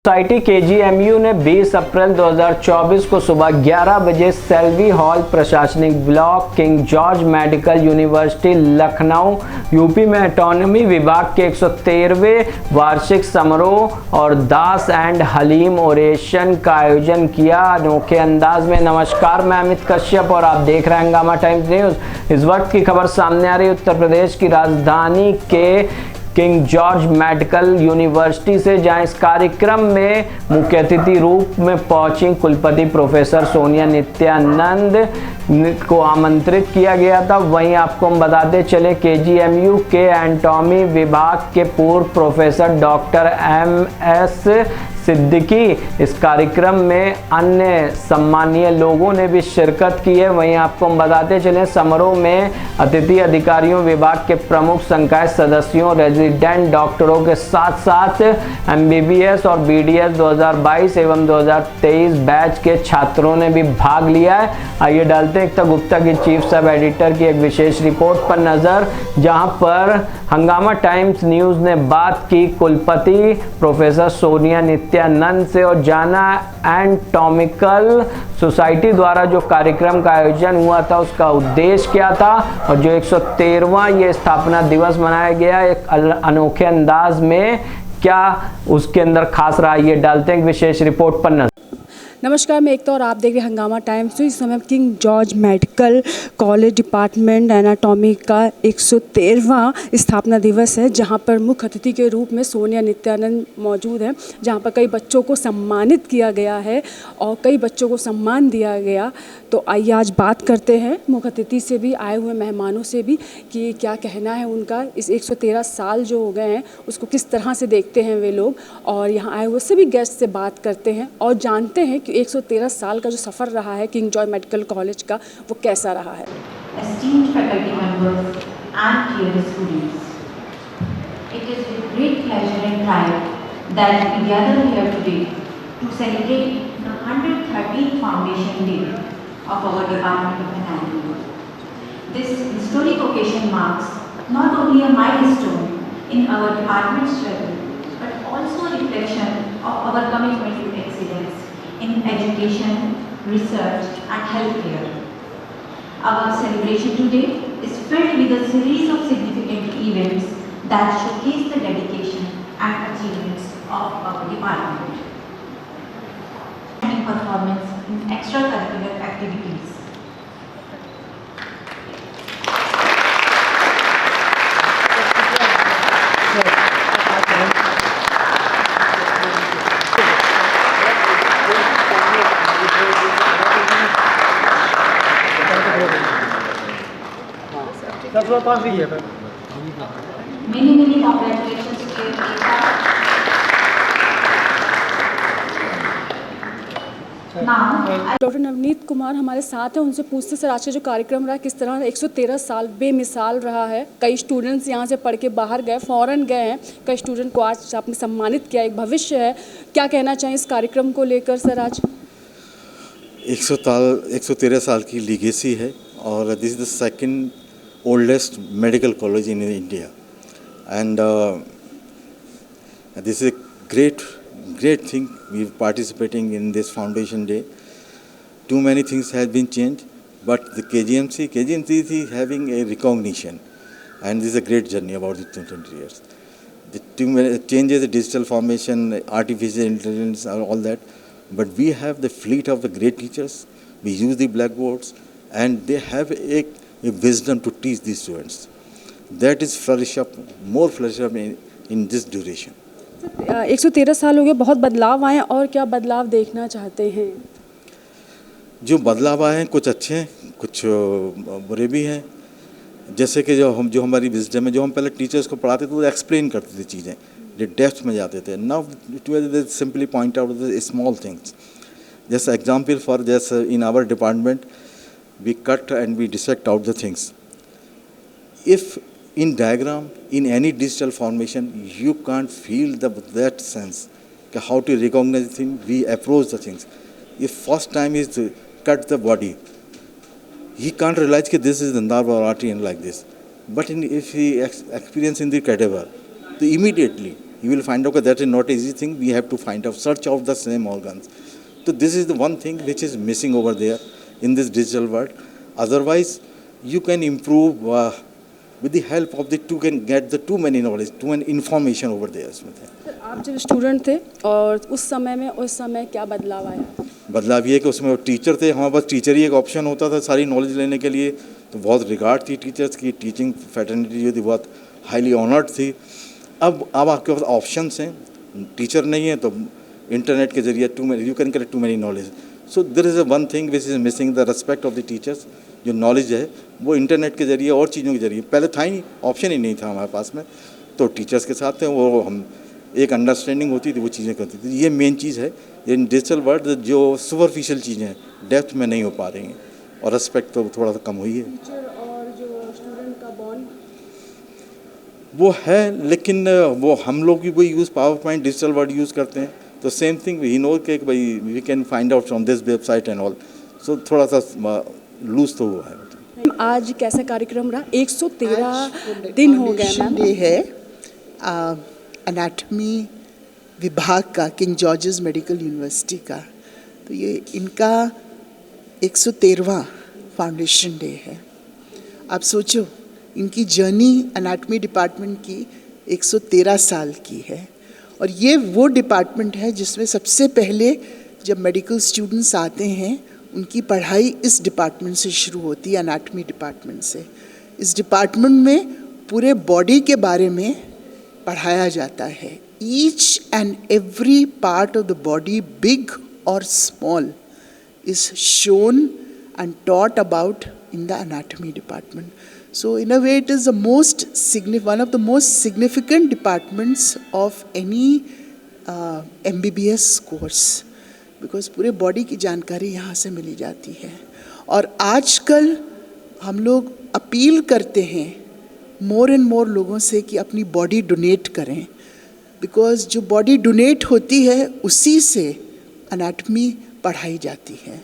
Society KGMU ने 20 अप्रैल 2024 को सुबह 11 बजे सेल्वी हॉल प्रशासनिक block king George medical university Lucknow UP में ऑटोनॉमी विभाग के 113वें वार्षिक समारोह और दास एंड हलीम ओरेशन का आयोजन किया। अनोखे अंदाज में नमस्कार, मैं अमित कश्यप और आप देख रहे हैं हंगामा टाइम्स न्यूज। इस वक्त की खबर सामने आ रही है उत्तर प्रदेश की राजधानी के किंग जॉर्ज मेडिकल यूनिवर्सिटी से, जहां इस कार्यक्रम में मुख्य अतिथि रूप में पहुंची कुलपति प्रोफेसर सोनिया नित्यानंद को आमंत्रित किया गया था। वहीं आपको हम बताते चले केजीएमयू के एनाटॉमी विभाग के पूर्व प्रोफेसर डॉक्टर MS सिद्दीकी इस कार्यक्रम में अन्य सम्मानीय लोगों ने भी शिरकत की है। वहीं आपको हम बताते चलें समारोह में अतिथि अधिकारियों, विभाग के प्रमुख संकाय सदस्यों, रेजिडेंट डॉक्टरों के साथ साथ MBBS और BDS 2022 एवं 2023 बैच के छात्रों ने भी भाग लिया है। आइए डालते हैं एकता गुप्ता की चीफ सब एडिटर की एक विशेष रिपोर्ट पर नजर, जहां पर हंगामा टाइम्स न्यूज ने बात की कुलपति प्रोफेसर सोनिया नित्यानंद से और जाना एनाटॉमिकल सोसाइटी द्वारा जो कार्यक्रम का आयोजन हुआ था उसका उद्देश्य क्या था और जो 113वां ये स्थापना दिवस मनाया गया एक अनोखे अंदाज में क्या उसके अंदर खास रहा, ये डालते हैं एक विशेष रिपोर्ट पर नजर। नमस्कार, मैं एकता और आप देख रहे हैं हंगामा टाइम्स। तो इस समय king George medical college department anatomy का 113वां स्थापना दिवस है, जहां पर मुख्य अतिथि के रूप में सोनिया नित्यानंद मौजूद हैं, जहां पर कई बच्चों को सम्मानित किया गया है और कई बच्चों को सम्मान दिया गया। तो आइए आज बात करते हैं मुख्य अतिथि से भी, आए हुए मेहमानों से भी, कि क्या कहना है उनका। इस 113 साल जो हो गए हैं उसको किस तरह से देखते हैं वे लोग, और यहाँ आए हुए सभी गेस्ट से बात करते हैं और जानते हैं कि 113 साल का जो सफ़र रहा है किंग जॉर्ज मेडिकल कॉलेज का वो कैसा रहा है। Esteemed faculty members and dear students, it is with great pleasure and pride that we gather here today to celebrate the 113th Foundation Day of our Department of Anatomy. This historic occasion marks not only a milestone in our department's journey, but also a reflection of our commitment to excellence in education, research and healthcare. Our celebration today is filled with a series of significant events that showcase the dedication and achievements of our department. Performance in extracurricular activities. Many congratulations to you. Doctor Navneet Kumar हमारे साथ हैं, उनसे पूछते sir आज का जो कार्यक्रम रहा किस तरह 113 साल बेमिसाल रहा है। कई स्टूडेंट्स यहाँ से पढ़ के बाहर गए, फॉरेन गए हैं, कई स्टूडेंट को आज आपने सम्मानित किया, एक भविष्य है। क्या कहना चाहिए इस कार्यक्रम को लेकर सर आज? 113 साल की लीगेसी है और this is the second oldest medical college in India, and this is a great thing. We are participating in this foundation day. Too many things have been changed, but the KGMC is having a recognition, and this is a great journey about the 20 years. The too many changes, the digital formation, artificial intelligence, all that, but we have the fleet of the great teachers. We use the blackboards, and they have a wisdom to teach these students. That is more flourish up in this duration. 113 साल हो गए, बहुत बदलाव आए, और क्या बदलाव देखना चाहते हैं? जो बदलाव आए हैं कुछ अच्छे हैं, कुछ बुरे भी हैं। जैसे कि जो हमारी विजडम है, जो हम पहले टीचर्स को पढ़ाते थे वो एक्सप्लेन करते थे चीज़ें, जो डेप्थ में जाते थे। Now they simply point out the small things. जैसे एग्जाम्पल फॉर जैसे in our department we cut and we dissect out the things. If in diagram, in any digital formation, you can't feel that sense, how to recognize the thing, we approach the things. If first time is to cut the body, he can't realize that this is the nerve or artery and like this. But if he experience in the cadaver, so immediately you will find out that that is not an easy thing. We have to find out, search out the same organs. So this is the one thing which is missing over there in this digital world. Otherwise, you can improve with the help of the two, can get the too many knowledge, too many information over there. Sir, आप जब student थे और उस समय क्या बदलाव आया? बदलाव ये है कि उसमें टीचर थे, हमारे पास टीचर ही एक ऑप्शन होता था सारी नॉलेज लेने के लिए, तो बहुत रिगार्ड थी टीचर्स की, टीचिंग फैटर्निटी जो थी बहुत हाईली ऑनर्ड थी। अब आपके पास ऑप्शंस हैं, टीचर नहीं है तो इंटरनेट के जरिए you can get to many knowledge. So there is one thing which is missing, the respect of the teachers. जो नॉलेज है वो इंटरनेट के जरिए और चीज़ों के जरिए, पहले था ही नहीं, ऑप्शन ही नहीं था हमारे पास में, तो टीचर्स के साथ थे वो हम एक अंडरस्टैंडिंग होती थी, वो चीज़ें करती थी। ये मेन चीज़ है इन डिजिटल वर्ल्ड, जो सुपरफिशियल चीज़ें हैं डेप्थ में नहीं हो पा रही हैं, और रिस्पेक्ट तो थोड़ा सा कम हुई है। टीचर और जो स्टूडेंट का बॉन्ड वो है, लेकिन वो हम लोग भी वही use power point digital word use करते हैं, तो सेम थिंग ही नो कि भाई we can find out from this website and all, so थोड़ा सा लूज तो हुआ है। आज कैसा कार्यक्रम रहा? 113 दिन हो गए मैम। डे है एनाटमी विभाग का, किंग जॉर्जेस मेडिकल यूनिवर्सिटी का, तो ये इनका 113वां फाउंडेशन डे है। आप सोचो, इनकी जर्नी एनाटमी डिपार्टमेंट की 113 साल की है, और ये वो डिपार्टमेंट है जिसमें सबसे पहले जब मेडिकल स्टूडेंट्स आते हैं उनकी पढ़ाई इस डिपार्टमेंट से शुरू होती है, एनाटमी डिपार्टमेंट से। इस डिपार्टमेंट में पूरे बॉडी के बारे में पढ़ाया जाता है। Each and every part of the body, big और small, is shown and taught about in the anatomy department. So in a way it is the one of the most significant departments of any MBBS course, because पूरे body की जानकारी यहाँ से मिली जाती है। और आजकल हम लोग अपील करते हैं मोर एंड मोर लोगों से कि अपनी बॉडी डोनेट करें, बिकॉज जो बॉडी डोनेट होती है उसी से एनाटमी पढ़ाई जाती है।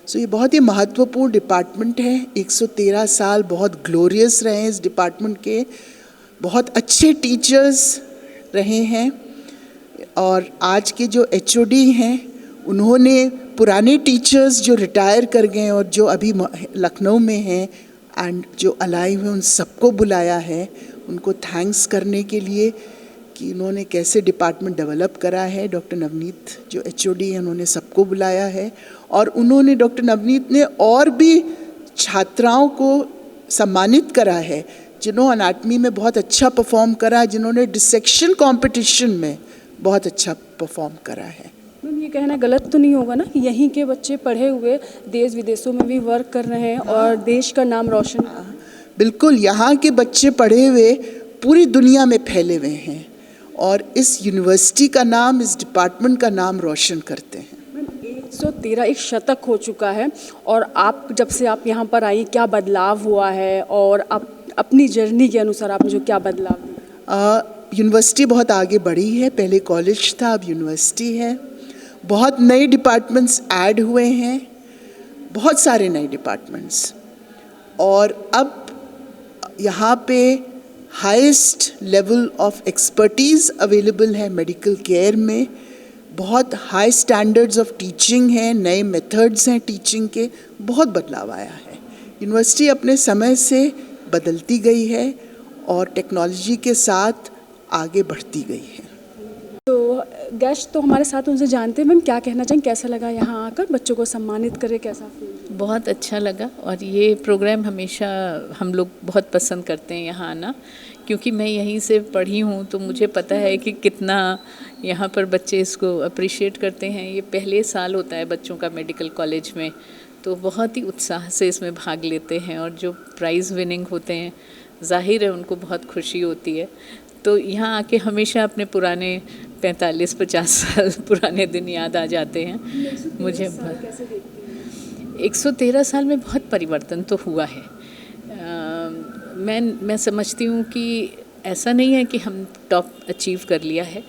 सो ये बहुत ही महत्वपूर्ण डिपार्टमेंट है। 113 साल बहुत ग्लोरियस रहे हैं इस डिपार्टमेंट के, बहुत अच्छे टीचर्स रहे हैं, और आज के जो HOD हैं उन्होंने पुराने टीचर्स जो रिटायर कर गए और जो अभी लखनऊ में हैं एंड जो अलाइव हैं उन सबको बुलाया है, उनको थैंक्स करने के लिए कि उन्होंने कैसे डिपार्टमेंट डेवलप करा है। डॉक्टर नवनीत जो HOD हैं उन्होंने सबको बुलाया है, और उन्होंने, डॉक्टर नवनीत ने और भी छात्राओं को सम्मानित करा है जिन्होंने एनाटमी में बहुत अच्छा परफॉर्म करा, जिन्होंने डिसेक्शन कंपटीशन में बहुत अच्छा परफॉर्म करा है। मैम, ये कहना गलत तो नहीं होगा ना कि यहीं के बच्चे पढ़े हुए देश विदेशों में भी वर्क कर रहे हैं और देश का नाम रोशन? बिल्कुल, यहाँ के बच्चे पढ़े हुए पूरी दुनिया में फैले हुए हैं और इस यूनिवर्सिटी का नाम, इस डिपार्टमेंट का नाम रोशन करते हैं। 113 एक शतक हो चुका है, और आप जब से आप यहाँ पर आई क्या बदलाव हुआ है, और आप अपनी जर्नी के अनुसार आपने जो क्या बदलाव? यूनिवर्सिटी बहुत आगे बढ़ी है, पहले कॉलेज था अब यूनिवर्सिटी है, बहुत नए डिपार्टमेंट्स ऐड हुए हैं, बहुत सारे नए डिपार्टमेंट्स, और अब यहाँ पे highest level of expertise available है मेडिकल केयर में, बहुत हाई स्टैंडर्ड्स ऑफ टीचिंग हैं, नए मेथड्स हैं टीचिंग के, बहुत बदलाव आया है। यूनिवर्सिटी अपने समय से बदलती गई है और टेक्नोलॉजी के साथ आगे बढ़ती गई है। तो गेस्ट तो हमारे साथ, उनसे जानते हैं मैम क्या कहना चाहेंगे, कैसा लगा यहाँ आकर बच्चों को सम्मानित करे, कैसा फील? बहुत अच्छा लगा, और ये प्रोग्राम हमेशा हम लोग बहुत पसंद करते हैं यहाँ आना, क्योंकि मैं यहीं से पढ़ी हूँ तो मुझे पता है कि कितना यहाँ पर बच्चे इसको अप्रिशिएट करते हैं। ये पहले साल होता है बच्चों का मेडिकल कॉलेज में, तो बहुत ही उत्साह से इसमें भाग लेते हैं, और जो प्राइज़ विनिंग होते हैं ज़ाहिर है उनको बहुत खुशी होती है। तो यहाँ आके हमेशा अपने पुराने 45-50 साल पुराने दिन याद आ जाते हैं मुझे। 113 साल में बहुत परिवर्तन तो हुआ है। मैं समझती हूँ कि ऐसा नहीं है कि हम टॉप अचीव कर लिया है,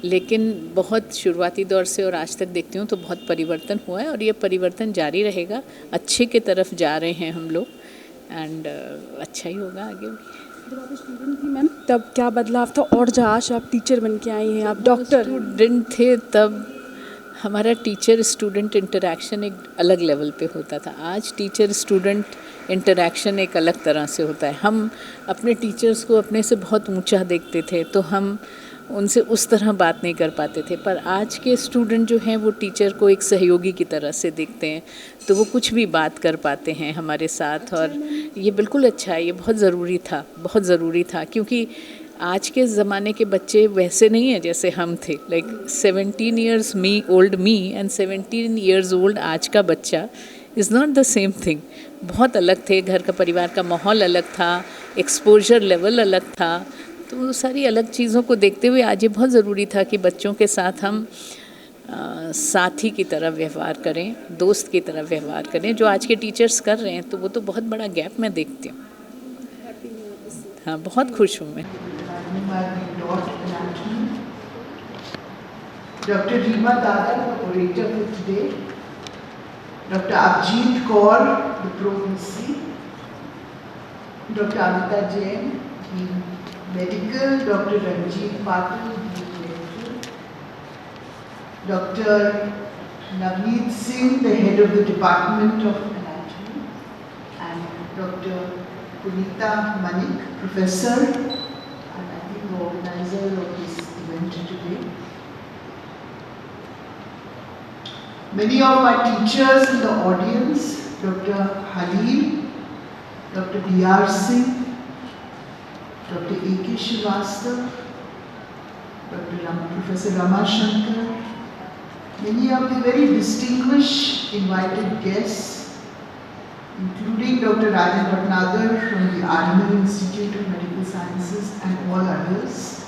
लेकिन बहुत शुरुआती दौर से और आज तक देखती हूँ तो बहुत परिवर्तन हुआ है, और ये परिवर्तन जारी रहेगा। अच्छे के तरफ जा रहे हैं हम लोग, एंड अच्छा ही होगा आगे भी। जब आप स्टूडेंट थी मैम तब क्या बदलाव था, और जो आज आप टीचर बन के आई हैं, आप डॉक्टर स्टूडेंट थे तब हमारा टीचर स्टूडेंट इंटरेक्शन एक अलग लेवल पे होता था। आज टीचर स्टूडेंट इंटरेक्शन एक अलग तरह से होता है। हम अपने टीचर्स को अपने से बहुत ऊंचा देखते थे तो हम उनसे उस तरह बात नहीं कर पाते थे, पर आज के स्टूडेंट जो हैं वो टीचर को एक सहयोगी की तरह से देखते हैं, तो वो कुछ भी बात कर पाते हैं हमारे साथ। और ये बिल्कुल अच्छा है, ये बहुत ज़रूरी था क्योंकि आज के ज़माने के बच्चे वैसे नहीं हैं जैसे हम थे। Like 17 years old me and 17 years old आज का बच्चा is not the same thing. बहुत अलग थे, घर का परिवार का माहौल अलग था, एक्सपोजर लेवल अलग था, तो वो सारी अलग चीज़ों को देखते हुए आज ये बहुत ज़रूरी था कि बच्चों के साथ हम साथी की तरह व्यवहार करें, दोस्त की तरह व्यवहार करें, जो आज के टीचर्स कर रहे हैं। तो वो तो बहुत बड़ा गैप मैं देखती हूँ। हाँ, बहुत खुश हूँ मैं। Dr. Reema Dadar, the orator for today. Dr. Abjeet Kaur, the Pro VC. Dr. Amita Jain, the Medical. Dr. Ranjit Patil, the Medical. Dr. Navneet Singh, the head of the Department of Anatomy. And Dr. Punita Manik, Professor, and I think the organizer of this event today. Many of my teachers in the audience, Dr. Halil, Dr. B.R. Singh, Dr. A.K. Srivastav, Professor Rama Shankar, many of the very distinguished invited guests, including Dr. Rajan Bhatnagar from the Army Institute of Medical Sciences and all others,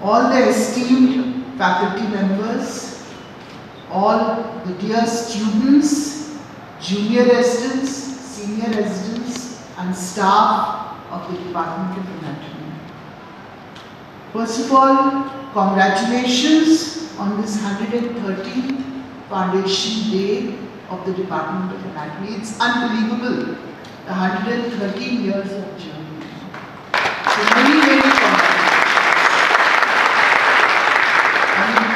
all the esteemed faculty members, all the dear students, junior residents, senior residents and staff of the Department of Anatomy. First of all, congratulations on this 113th Foundation Day of the Department of Anatomy. It's unbelievable, the 113 years of journey. So many congratulations.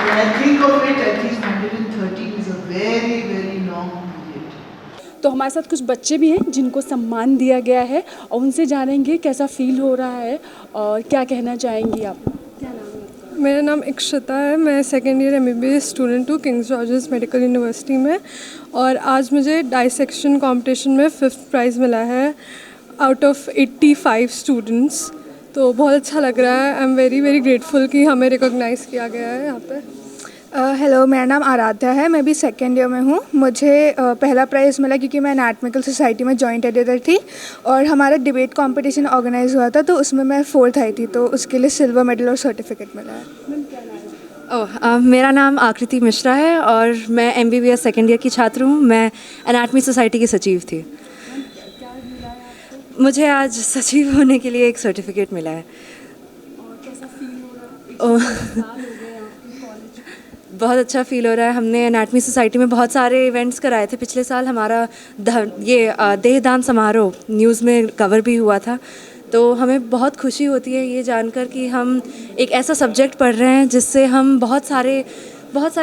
When I think of it, I think 113 is a very, very long period. तो हमारे साथ कुछ बच्चे भी हैं जिनको सम्मान दिया गया है और उनसे जानेंगे कैसा फील हो रहा है और क्या कहना चाहेंगी आप। क्या नाम है आपका? मेरा नाम इक्षिता है। मैं सेकेंड ईयर MBBS स्टूडेंट हूँ किंग जॉर्जेस मेडिकल यूनिवर्सिटी में, और आज मुझे डाइसेक्शन कंपटीशन में 5th प्राइज़ मिला है आउट ऑफ 85 स्टूडेंट्स। तो बहुत अच्छा लग रहा है। I am very very grateful कि हमें रिकॉग्नाइज़ किया गया है यहाँ पे। हेलो, मेरा नाम आराध्या है। मैं भी सेकेंड ईयर में हूँ। मुझे पहला प्राइज़ मिला क्योंकि मैं एनाटॉमिकल सोसाइटी में जॉइंट एडिटर थी और हमारा डिबेट कंपटीशन ऑर्गेनाइज हुआ था, तो उसमें मैं 4th आई थी, तो उसके लिए सिल्वर मेडल और सर्टिफिकेट मिला है। मेरा नाम आकृति मिश्रा है और मैं MBBS सेकेंड ईयर की छात्र हूँ। मैं एनाटॉमी सोसाइटी की सचिव थी। मुझे आज सचिव होने के लिए एक सर्टिफिकेट मिला है। बहुत अच्छा फील हो रहा है। हमने एनाटॉमी सोसाइटी में बहुत सारे इवेंट्स कराए थे पिछले साल। हमारा देहदान समारोह न्यूज़ में कवर भी हुआ था, तो हमें बहुत खुशी होती है ये जानकर कि हम एक ऐसा सब्जेक्ट पढ़ रहे हैं जिससे हम बहुत सारे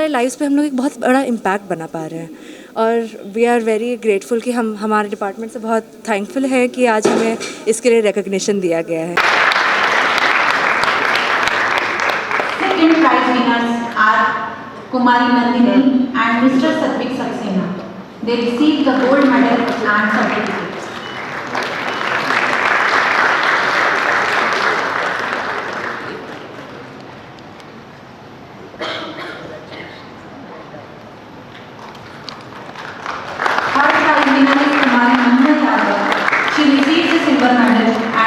लाइफ्स पे हम लोग एक बहुत बड़ा इम्पैक्ट बना पा रहे हैं। और वी आर वेरी ग्रेटफुल कि हम हमारे डिपार्टमेंट से बहुत थैंकफुल है कि आज हमें इसके लिए रिकॉग्निशन दिया गया है। Second prize winners are Kumari Nandini and Mr. Satvik Saxena. They received the gold medal and certificate.